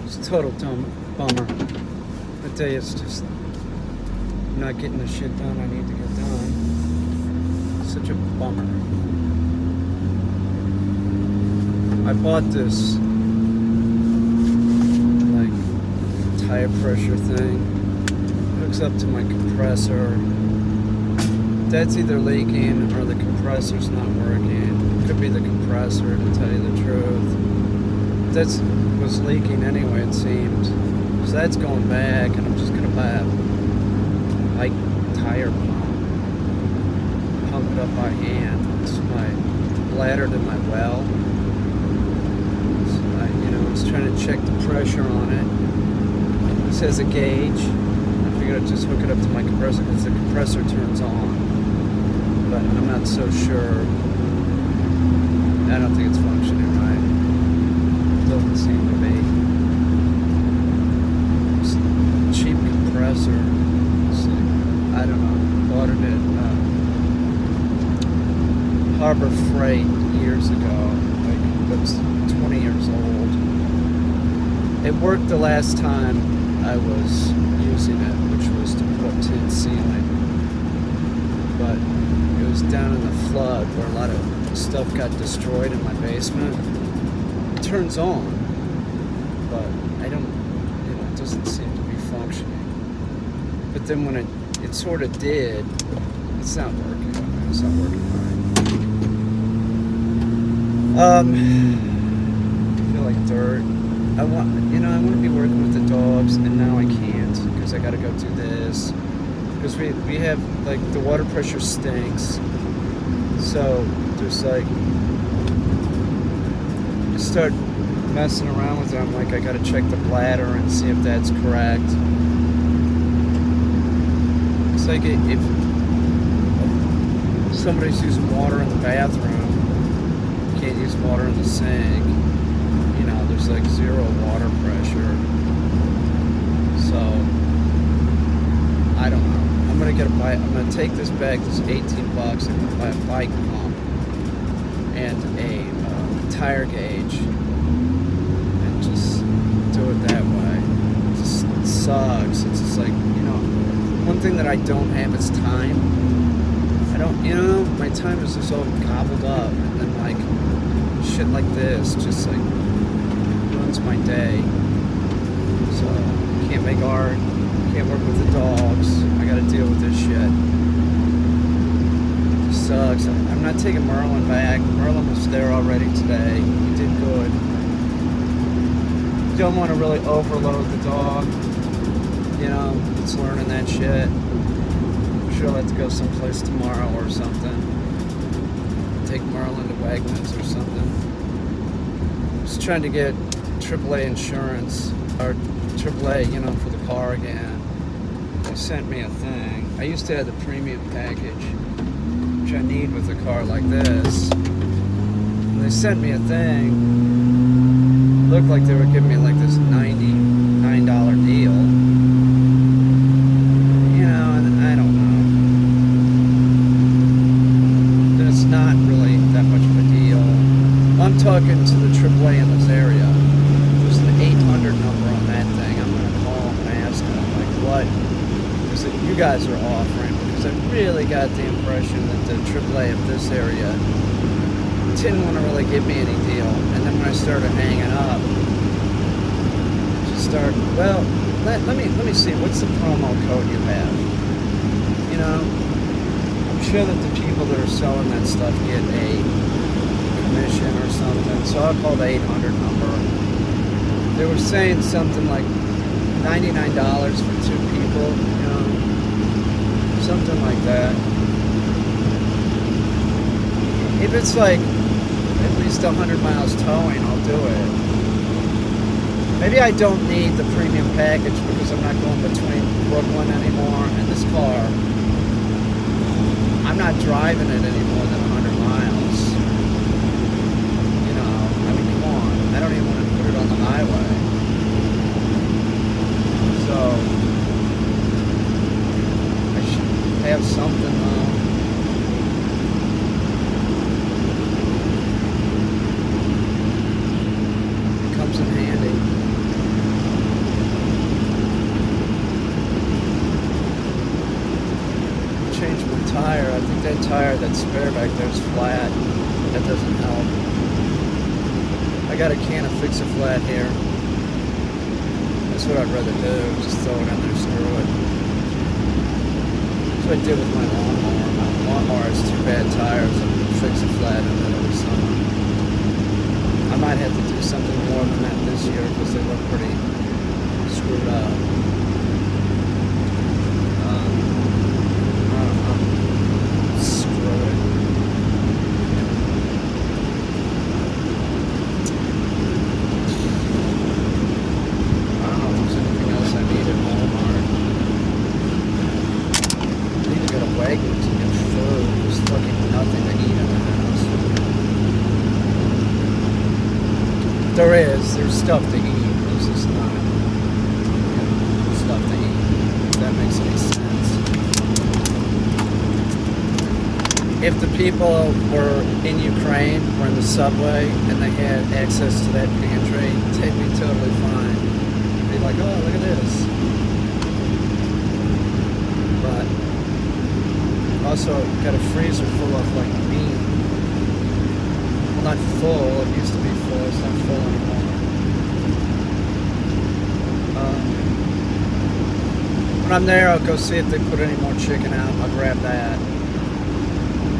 It's a total bummer. The day is just not getting the shit done I need to get done. Such a bummer. I bought this like tire pressure thing. It hooks up to my compressor. That's either leaking or the compressor's not working. Could be the compressor, to tell you the truth. That was leaking anyway, it seemed. So that's going back, and I'm just gonna buy a light tire pump it up by hand. It's my bladder to my well. So I was trying to check the pressure on it. This has a gauge. I figured I'd just hook it up to my compressor because the compressor turns on. But I'm not so sure. I don't think it's functioning right. It doesn't seem to be. It's a cheap compressor. It's like, I don't know. Bought it at Harbor Freight years ago. Like, it was 20 years old. It worked the last time I was using it, which was to put tin ceiling. But it was down in the flood where a lot of stuff got destroyed in my basement. It turns on, but I don't, it doesn't seem to be functioning. But then when it sort of did, it's not working. It's not working right. I feel like dirt. I want to be working with the dogs, and now I can't because I got to go do this. Because we have, like, the water pressure stinks. So there's like, I start messing around with it. I'm like, I gotta check the bladder and see if that's correct. It's like if somebody's using water in the bathroom, you can't use water in the sink. There's like zero water pressure. So I don't know. I'm gonna take this bag, this $18. I'm gonna buy a bike pump and a tire gauge and just do it that way. It just sucks. It's just like, one thing that I don't have is time. I don't, my time is just all gobbled up, and then like shit like this just like ruins my day. So can't make art. Can't work with the dogs. I gotta deal with this shit. It just sucks. I'm not taking Merlin back. Merlin was there already today. He did good. Don't want to really overload the dog. It's learning that shit. I'm sure I'll have to go someplace tomorrow or something. Take Merlin to Wegmans or something. Just trying to get AAA insurance, or AAA, for the car again. They sent me a thing. I used to have the premium package, which I need with a car like this. And they sent me a thing. It looked like they were giving me like this $99 deal. And I don't know. It's not really that much of a deal. I'm talking to the AAA in this area. There's an 800 number on that thing. I'm going to call them and ask them, like, what is it you guys are offering? Because I really got the impression that the AAA of this area didn't want to really give me any deal. And then when I started hanging up, let me see, what's the promo code you have? I'm sure that the people that are selling that stuff get a commission or something, so I'll call the 800 number. They were saying something like $99 for two people, something like that. If it's like at least 100 miles towing, I'll do it. Maybe I don't need the premium package because I'm not going between Brooklyn anymore and this car. I'm not driving it any more than 100 miles. Come on. I don't even want to put it on the highway. So, I should have something though. It comes in handy. that spare back there is flat. That doesn't help. I got a can of Fix-A-Flat here. That's what I'd rather do. Just throw it in there, screw it. That's what I did with my lawnmower. My lawnmower has 2 bad tires. I Fix-A-Flat in it over summer. I might have to do something more than that this year because they look pretty screwed up. I don't know. Screw it. I don't know if there's anything else I need at Walmart. I need to go to Wegmans and get food. There's fucking nothing to eat in the house. There's stuff to eat. There's just not stuff to eat. If that makes any sense. If the people were in Ukraine or in the subway and they had access to that pantry, they'd be totally fine. They'd be like, oh, look at this. But also got a freezer full of like meat. Well, not full. It used to be full. It's not full anymore. When I'm there, I'll go see if they put any more chicken out. I'll grab that.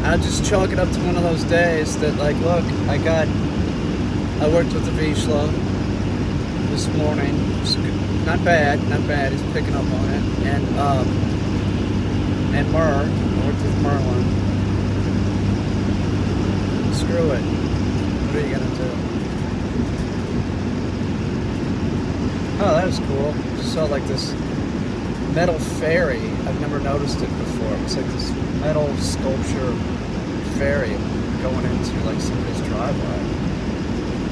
I'll just chalk it up to one of those days that, like, look, I worked with the Vizsla this morning. Not bad. He's picking up on it. And Murr. I worked with Merlin. Screw it. What are you gonna do? Oh, that was cool. Just saw like this metal ferry. I've never noticed it before. It's like this metal sculpture ferry going into like somebody's driveway.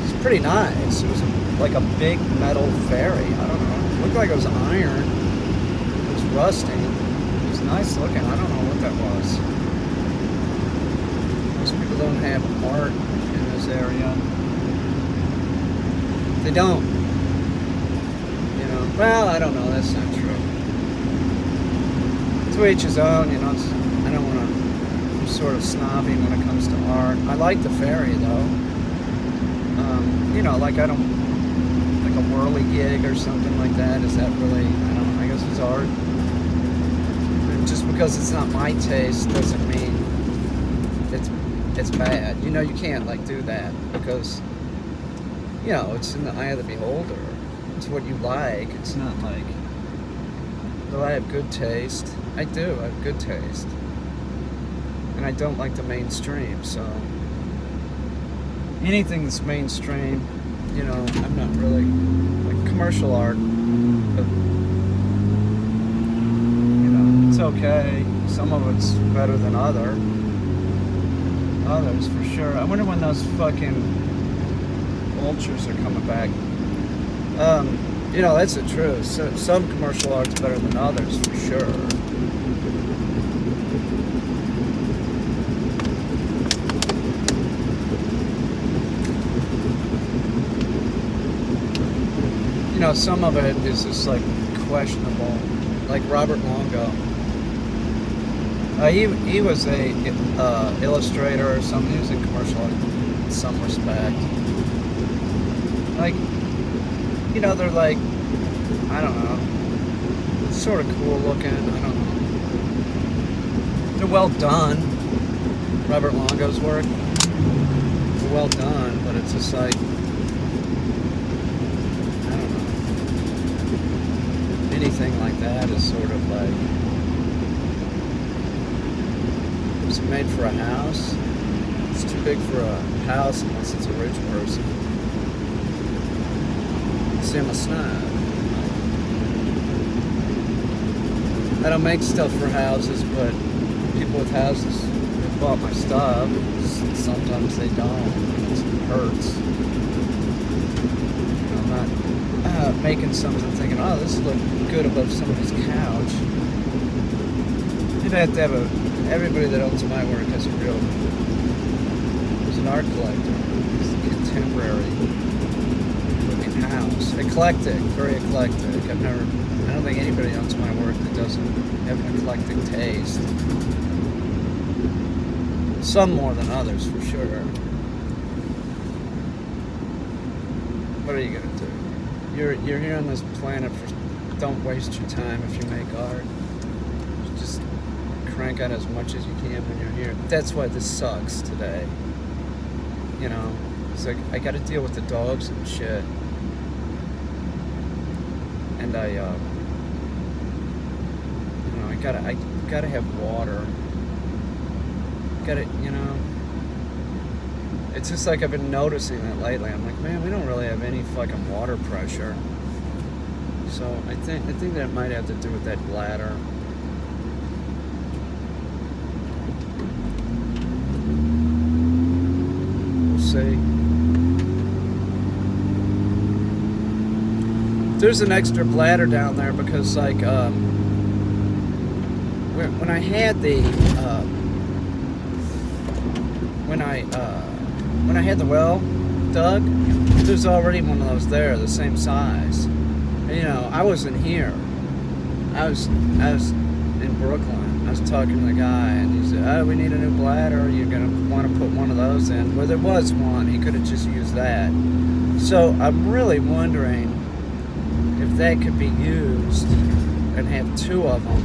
It's pretty nice. It was like a big metal ferry. I don't know. It looked like it was iron. It was rusting. It was nice looking. I don't know what that was. Most people don't have art in this area. They don't. You know. Well, I don't know. That's not true. To each his own, you know. I don't want to. I'm sort of snobby when it comes to art. I like the ferry though. You know, like I don't like a whirly gig or something like that. Is that really? I don't know. I guess it's art. And just because it's not my taste doesn't mean it's bad. You know, you can't like do that because you know it's in the eye of the beholder. It's what you like. It's not like. Though I have good taste. I do. I have good taste. And I don't like the mainstream, so anything that's mainstream, you know, I'm not really like commercial art, but you know, it's okay. Some of it's better than others for sure. I wonder when those fucking vultures are coming back. You know, that's the truth. So, some commercial art's better than others, for sure. You know, some of it is just, like, questionable. Like Robert Longo. He was a illustrator or something. He was in commercial art in some respect. Like, you know, they're like, I don't know, sort of cool looking, I don't know. They're well done. Robert Longo's work, they're well done, but it's just like, I don't know. Anything like that is sort of like, is it made for a house? It's too big for a house unless it's a rich person. See, I'm a snob. I don't make stuff for houses, but people with houses have bought my stuff. Sometimes they don't. It hurts. You know, I'm not making something thinking, oh, this would look good above somebody's couch. You'd have to have everybody that owns my work has is an art collector. It's a contemporary house. Eclectic, very eclectic. I don't think anybody owns my work that doesn't have an eclectic taste. Some more than others, for sure. What are you gonna do? You're here on this planet for. Don't waste your time if you make art. Just crank out as much as you can when you're here. That's why this sucks today. You know, it's like I got to deal with the dogs and shit, and I gotta have water. It's just like I've been noticing that lately. I'm like, man, we don't really have any fucking water pressure. So I think that might have to do with that bladder. We'll see. There's an extra bladder down there because, like, when I had the when I had the well dug, there's already one of those there, the same size. You know, I wasn't here. I was in Brooklyn. I was talking to the guy, and he said, "Oh, we need a new bladder. You're gonna want to put one of those in." Well, there was one. He could have just used that. So I'm really wondering if that could be used and have two of them.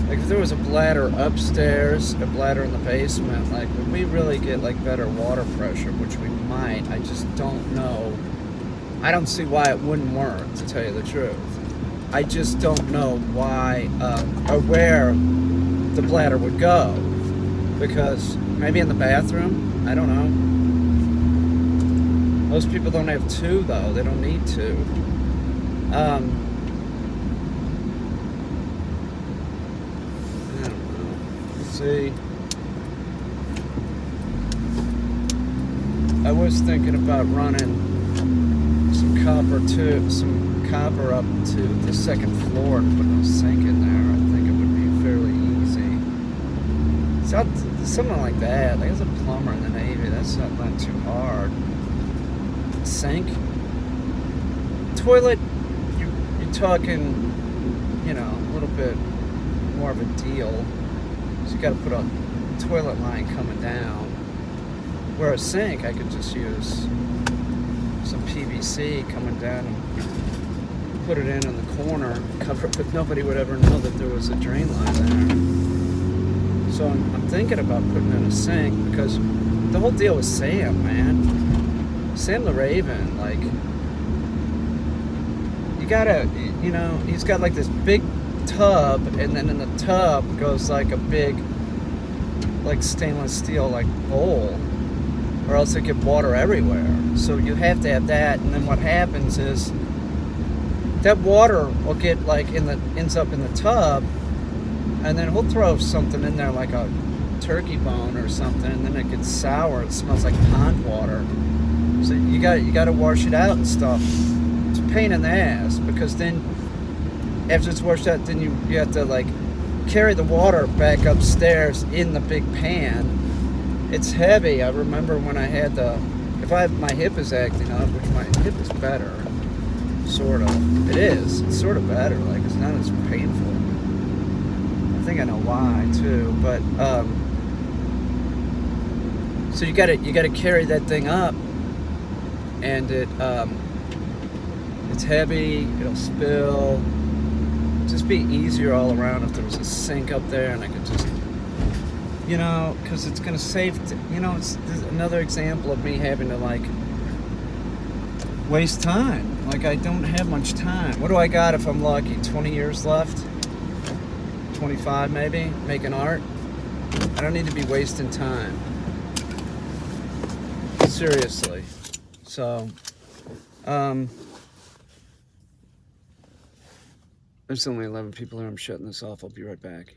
Like if there was a bladder upstairs, a bladder in the basement, like would we really get like better water pressure? Which we might. I just don't know. I don't see why it wouldn't work, to tell you the truth. I just don't know why or where the bladder would go. Because maybe in the bathroom? I don't know. Most people don't have two, though. They don't need two. I don't know. Let's see. I was thinking about running some copper up to the second floor and putting a sink in there. I think it would be fairly easy. Something like that. Like as a plumber in the Navy, that's not too hard. Sink, toilet. You're talking, you know, a little bit more of a deal. So you got to put a toilet line coming down. Where a sink, I could just use some PVC coming down and put it in the corner, cover it, but nobody would ever know that there was a drain line there. So I'm thinking about putting in a sink because the whole deal with Sam, man. Sam the Raven, like, you gotta, you know, he's got like this big tub, and then in the tub goes like a big, like stainless steel, like bowl. Or else it get water everywhere. So you have to have that, and then what happens is that water will get like ends up in the tub, and then he'll throw something in there like a turkey bone or something, and then it gets sour. It smells like pond water. So you got to wash it out and stuff. It's a pain in the ass because then after it's washed out, then you have to like carry the water back upstairs in the big pan. It's heavy. I remember when I had my hip is acting up, which my hip is better, sort of. It is. It's sort of better. Like it's not as painful. I think I know why too. But so you gotta carry that thing up, and it's heavy. It'll spill. It'd just be easier all around if there was a sink up there, and I could just. You know, because it's going to save, you know, it's another example of me having to, like, waste time. Like, I don't have much time. What do I got if I'm lucky? 20 years left? 25 maybe? Making art? I don't need to be wasting time. Seriously. So, there's only 11 people here. I'm shutting this off. I'll be right back.